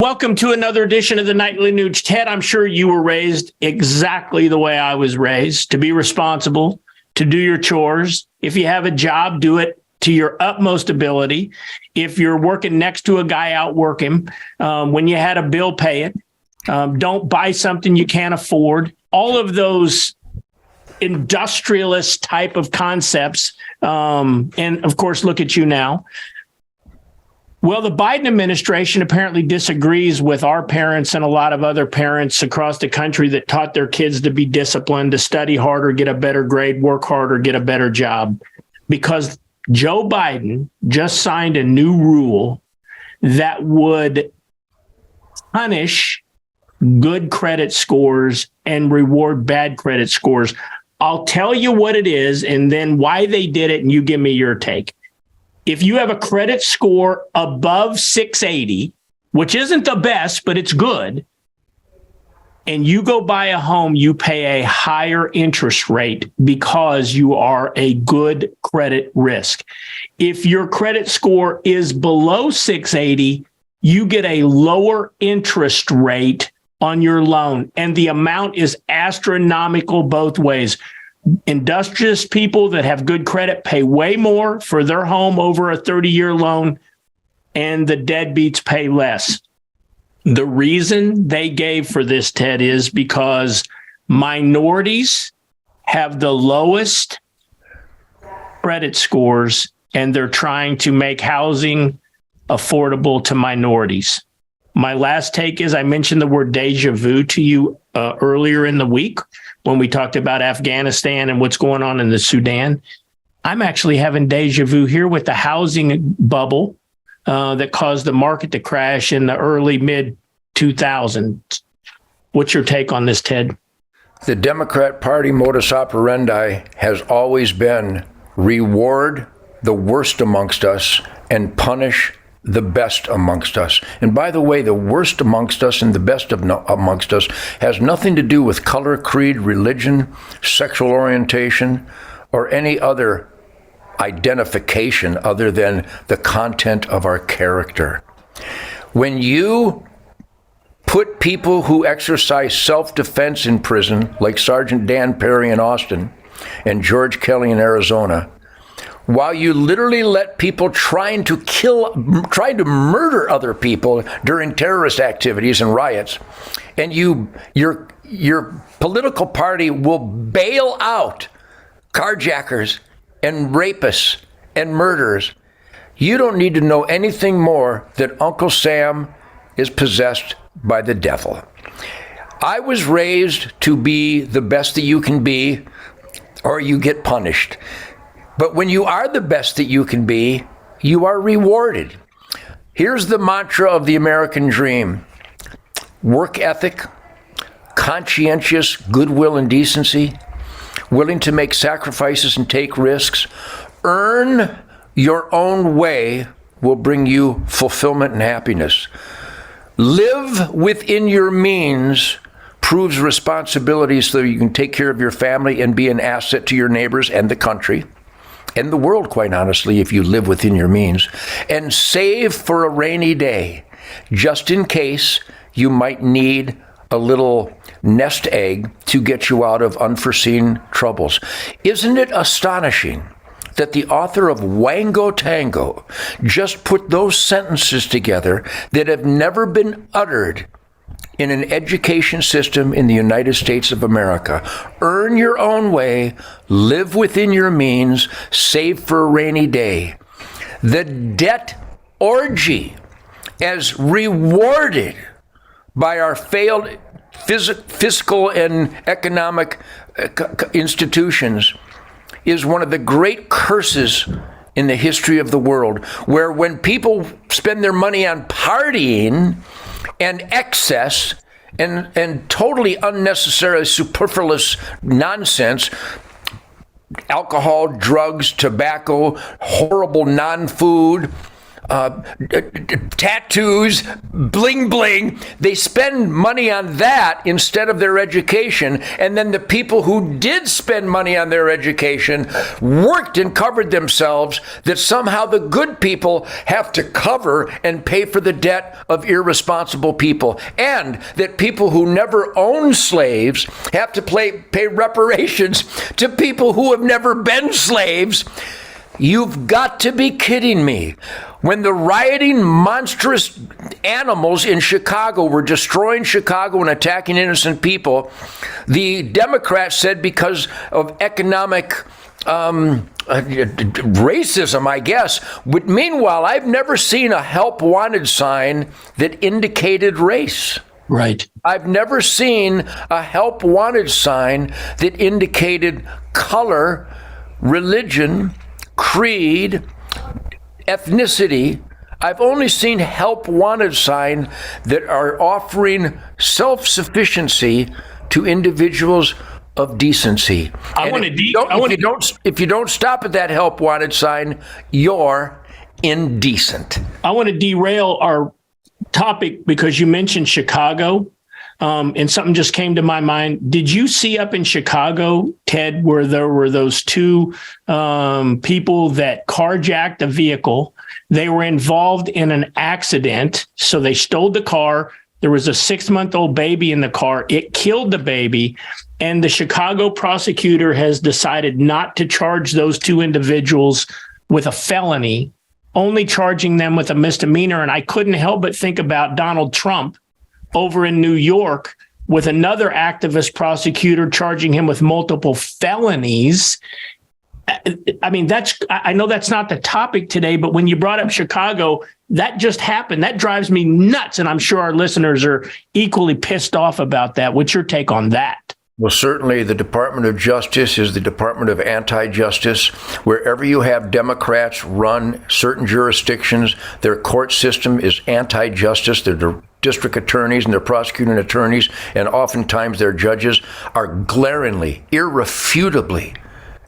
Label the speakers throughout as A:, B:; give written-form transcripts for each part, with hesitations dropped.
A: Welcome to another edition of the Nightly Nuge. Ted, I'm sure you were raised exactly the way I was raised, to be responsible, to do your chores. If you have a job, do it to your utmost ability. If you're working next to a guy, outwork him. When you had a bill, pay it. Don't buy something you can't afford. All of those industrialist type of concepts. And of course, look at you now. Well, the Biden administration apparently disagrees with our parents and a lot of other parents across the country that taught their kids to be disciplined, to study harder, get a better grade, work harder, get a better job, because Joe Biden just signed a new rule that would punish good credit scores and reward bad credit scores. I'll tell you what it is and then why they did it, and you give me your take. If you have a credit score above 680, which isn't the best, but it's good, and you go buy a home, you pay a higher interest rate because you are a good credit risk. If your credit score is below 680, you get a lower interest rate on your loan, and the amount is astronomical both ways. Industrious people that have good credit pay way more for their home over a 30-year loan, and the deadbeats pay less. The reason they gave for this, Ted, is because minorities have the lowest credit scores, and they're trying to make housing affordable to minorities. My last take is I mentioned the word deja vu to you earlier in the week when we talked about Afghanistan and what's going on in the Sudan. I'm actually having deja vu here with the housing bubble that caused the market to crash in the early mid-2000s. What's your take on this, Ted?
B: The Democrat Party modus operandi has always been reward the worst amongst us and punish the best amongst us. And by the way, the worst amongst us and the best amongst us has nothing to do with color, creed, religion, sexual orientation, or any other identification other than the content of our character. When you put people who exercise self-defense in prison, like Sergeant Dan Perry in Austin and George Kelly in Arizona, while you literally let people trying to murder other people during terrorist activities and riots, and your political party will bail out carjackers and rapists and murderers, you don't need to know anything more that Uncle Sam is possessed by the devil. I was raised to be the best that you can be, or you get punished. But when you are the best that you can be, you are rewarded. Here's the mantra of the American dream: work ethic, conscientious goodwill and decency, willing to make sacrifices and take risks. Earn your own way will bring you fulfillment and happiness. Live within your means proves responsibility so you can take care of your family and be an asset to your neighbors and the country. And the world, quite honestly, if you live within your means, and save for a rainy day, just in case you might need a little nest egg to get you out of unforeseen troubles. Isn't it astonishing that the author of Wango Tango just put those sentences together that have never been uttered in an education system in the United States of America? Earn your own way, live within your means, save for a rainy day. The debt orgy, as rewarded by our failed fiscal and economic institutions, is one of the great curses in the history of the world, where when people spend their money on partying and excess and totally unnecessary, superfluous nonsense, alcohol, drugs, tobacco, horrible non-food, tattoos, bling bling. They spend money on that instead of their education. And then the people who did spend money on their education worked and covered themselves, that somehow the good people have to cover and pay for the debt of irresponsible people. And that people who never owned slaves have to pay reparations to people who have never been slaves. You've got to be kidding me. When the rioting monstrous animals in Chicago were destroying Chicago and attacking innocent people, the Democrats said because of economic racism, I guess. But meanwhile, I've never seen a help wanted sign that indicated race.
A: Right.
B: I've never seen a help wanted sign that indicated color, religion, creed, ethnicity. I've only seen help wanted sign that are offering self-sufficiency to individuals of decency. If you don't stop at that help wanted sign, you're indecent.
A: I want to derail our topic because you mentioned Chicago. And something just came to my mind. Did you see up in Chicago, Ted, where there were those two people that carjacked a vehicle? They were involved in an accident. So they stole the car. There was a 6-month-old baby in the car. It killed the baby. And the Chicago prosecutor has decided not to charge those two individuals with a felony, only charging them with a misdemeanor. And I couldn't help but think about Donald Trump over in New York with another activist prosecutor charging him with multiple felonies. I mean, I know that's not the topic today, but when you brought up Chicago, that just happened. That drives me nuts. And I'm sure our listeners are equally pissed off about that. What's your take on that?
B: Well, certainly the Department of Justice is the Department of Anti-Justice. Wherever you have Democrats run certain jurisdictions, their court system is anti-justice. Their district attorneys and their prosecuting attorneys, and oftentimes their judges, are glaringly, irrefutably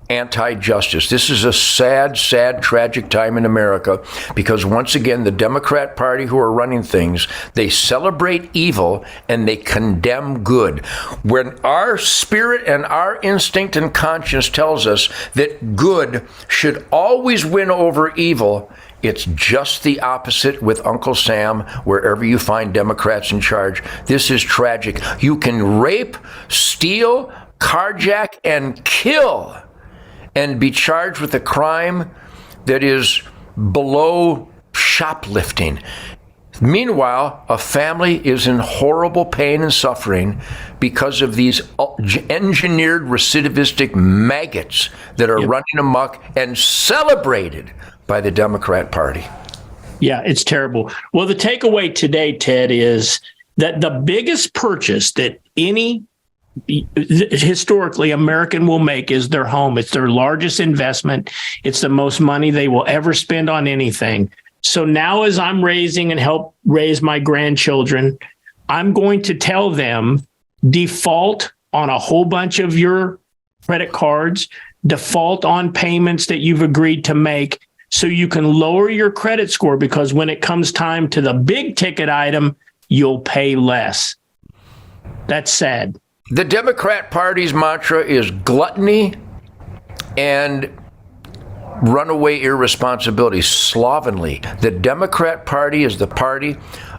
B: anti-justice. This is a sad, sad, tragic time in America because, once again, the Democrat Party who are running things, they celebrate evil and they condemn good. When our spirit and our instinct and conscience tells us that good should always win over evil, it's just the opposite with Uncle Sam wherever you find Democrats in charge. This is tragic. You can rape, steal, carjack, and kill and be charged with a crime that is below shoplifting. Meanwhile, a family is in horrible pain and suffering because of these engineered recidivistic maggots that are running amok and celebrated by the Democrat Party.
A: Yeah, it's terrible. Well, the takeaway today, Ted, is that the biggest purchase that any historically American will make is their home. It's their largest investment. It's the most money they will ever spend on anything. So now, as I'm raising and help raise my grandchildren, I'm going to tell them default on a whole bunch of your credit cards, default on payments that you've agreed to make, so you can lower your credit score, because when it comes time to the big ticket item, you'll pay less. That's sad.
B: The Democrat Party's mantra is gluttony and runaway irresponsibility, slovenly. The Democrat Party is the party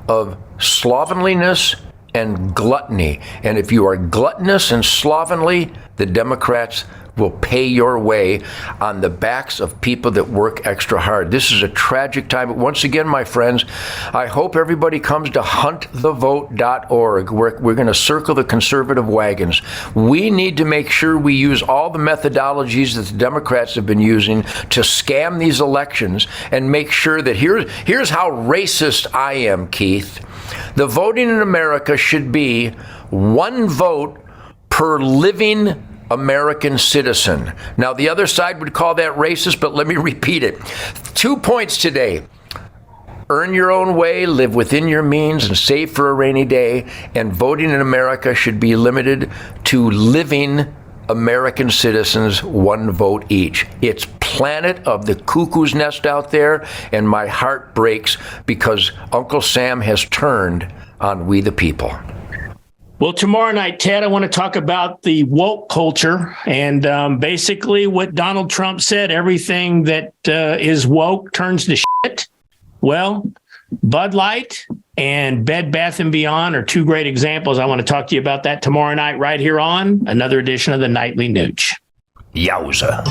B: of slovenliness and gluttony. And if you are gluttonous and slovenly, the Democrats will pay your way on the backs of people that work extra hard. This is a tragic time. But once again, my friends, I hope everybody comes to huntthevote.org. We're going to circle the conservative wagons. We need to make sure we use all the methodologies that the Democrats have been using to scam these elections, and make sure that here's how racist I am, Keith. The voting in America should be one vote per living American citizen. Now, the other side would call that racist, but let me repeat it. 2 points today. Earn your own way, live within your means, and save for a rainy day. And voting in America should be limited to living American citizens, one vote each. It's planet of the cuckoo's nest out there, and my heart breaks because Uncle Sam has turned on we the people.
A: Well, tomorrow night, Ted, I want to talk about the woke culture and basically what Donald Trump said, everything that is woke turns to shit. Well, Bud Light and Bed Bath & Beyond are two great examples. I want to talk to you about that tomorrow night right here on another edition of the Nightly Nuge.
B: Yowza.